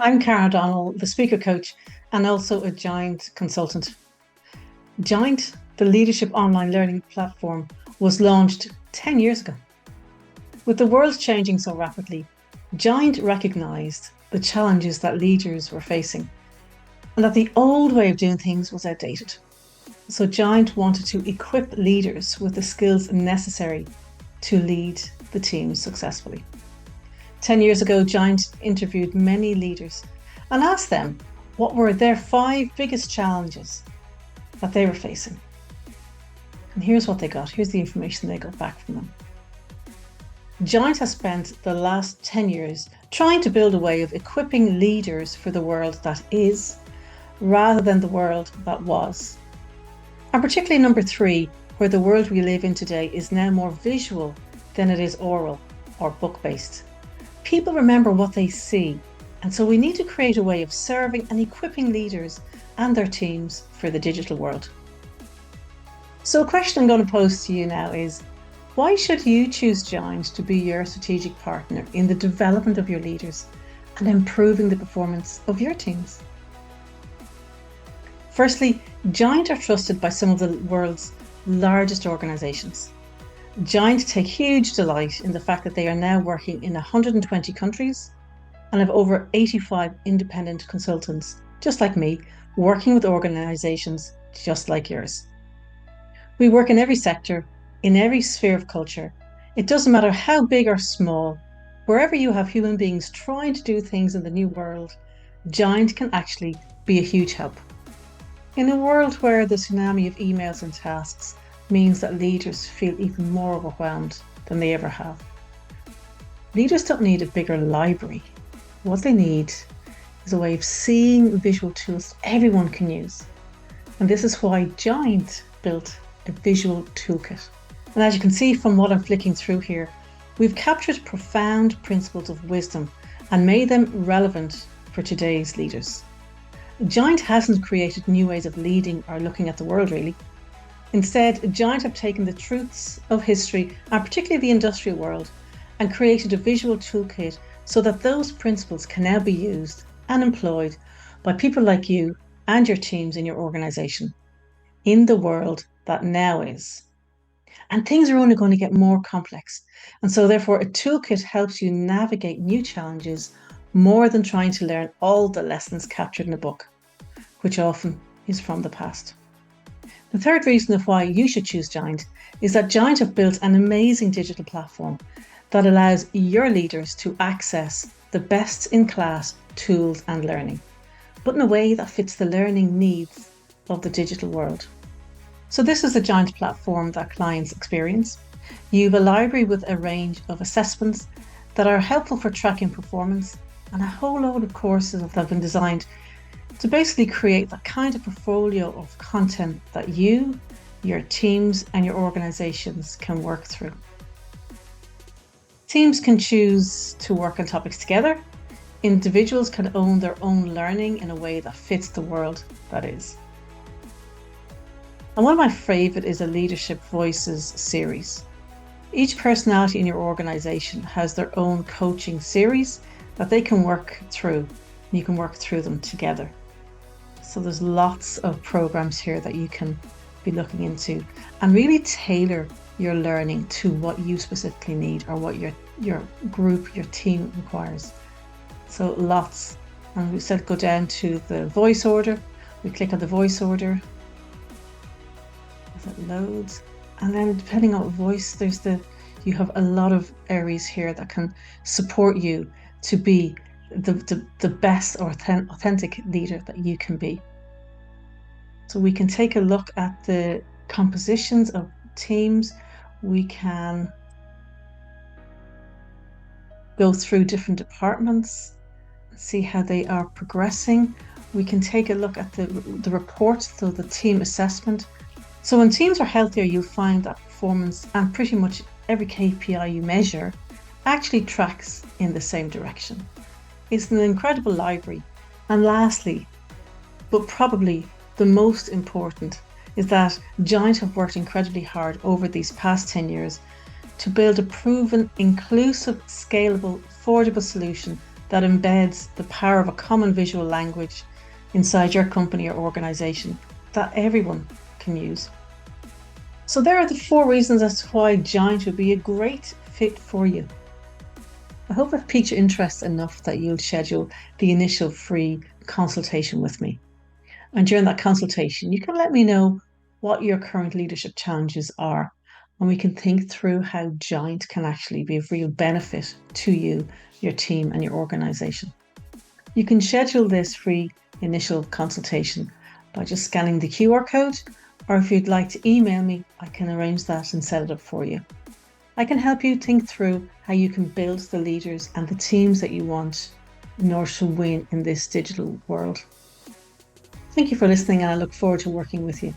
I'm Karen O'Donnell, the speaker coach and also a GiANT consultant. GiANT, the leadership online learning platform, was launched 10 years ago. With the world changing so rapidly, GiANT recognised the challenges that leaders were facing and that the old way of doing things was outdated. So GiANT wanted to equip leaders with the skills necessary to lead the team successfully. 10 years ago, GiANT interviewed many leaders and asked them what were their 5 biggest challenges that they were facing. And here's what they got. Here's the information they got back from them. GiANT has spent the last 10 years trying to build a way of equipping leaders for the world that is, rather than the world that was. And particularly number 3, where the world we live in today is now more visual than it is oral or book-based. People remember what they see, and so we need to create a way of serving and equipping leaders and their teams for the digital world. So a question I'm going to pose to you now is, why should you choose GiANT to be your strategic partner in the development of your leaders and improving the performance of your teams? Firstly, GiANT are trusted by some of the world's largest organisations. GiANT take huge delight in the fact that they are now working in 120 countries and have over 85 independent consultants, just like me, working with organisations just like yours. We work in every sector, in every sphere of culture. It doesn't matter how big or small, wherever you have human beings trying to do things in the new world, GiANT can actually be a huge help. In a world where the tsunami of emails and tasks means that leaders feel even more overwhelmed than they ever have. Leaders don't need a bigger library. What they need is a way of seeing visual tools everyone can use. And this is why GiANT built a visual toolkit. And as you can see from what I'm flicking through here, we've captured profound principles of wisdom and made them relevant for today's leaders. GiANT hasn't created new ways of leading or looking at the world, really. Instead, GiANT have taken the truths of history, and particularly the industrial world, and created a visual toolkit so that those principles can now be used and employed by people like you and your teams in your organisation in the world that now is. And things are only going to get more complex. And so therefore, a toolkit helps you navigate new challenges more than trying to learn all the lessons captured in a book, which often is from the past. The third reason of why you should choose GiANT is that GiANT have built an amazing digital platform that allows your leaders to access the best in class tools and learning, but in a way that fits the learning needs of the digital world. So this is the GiANT platform that clients experience. You have a library with a range of assessments that are helpful for tracking performance and a whole load of courses that have been designed to basically create that kind of portfolio of content that you, your teams and your organizations can work through. Teams can choose to work on topics together. Individuals can own their own learning in a way that fits the world that is. And one of my favorite is a Leadership Voices series. Each personality in your organization has their own coaching series that they can work through. You can work through them together. So there's lots of programs here that you can be looking into and really tailor your learning to what you specifically need or what your group, your team requires. So lots. And we said go down to the voice order. We click on the voice order. As it loads. And then depending on voice, you have a lot of areas here that can support you to be the best or authentic leader that you can be. So we can take a look at the compositions of teams. We can go through different departments, see how they are progressing. We can take a look at the reports, so the team assessment. So when teams are healthier, you'll find that performance and pretty much every KPI you measure actually tracks in the same direction. It's an incredible library. And lastly, but probably the most important, is that GiANT have worked incredibly hard over these past 10 years to build a proven, inclusive, scalable, affordable solution that embeds the power of a common visual language inside your company or organization that everyone can use. So there are the 4 reasons as to why GiANT would be a great fit for you. I hope I've piqued your interest enough that you'll schedule the initial free consultation with me. And during that consultation, you can let me know what your current leadership challenges are, and we can think through how GiANT can actually be of real benefit to you, your team, and your organization. You can schedule this free initial consultation by just scanning the QR code, or if you'd like to email me, I can arrange that and set it up for you. I can help you think through how you can build the leaders and the teams that you want in order to win in this digital world. Thank you for listening, and I look forward to working with you.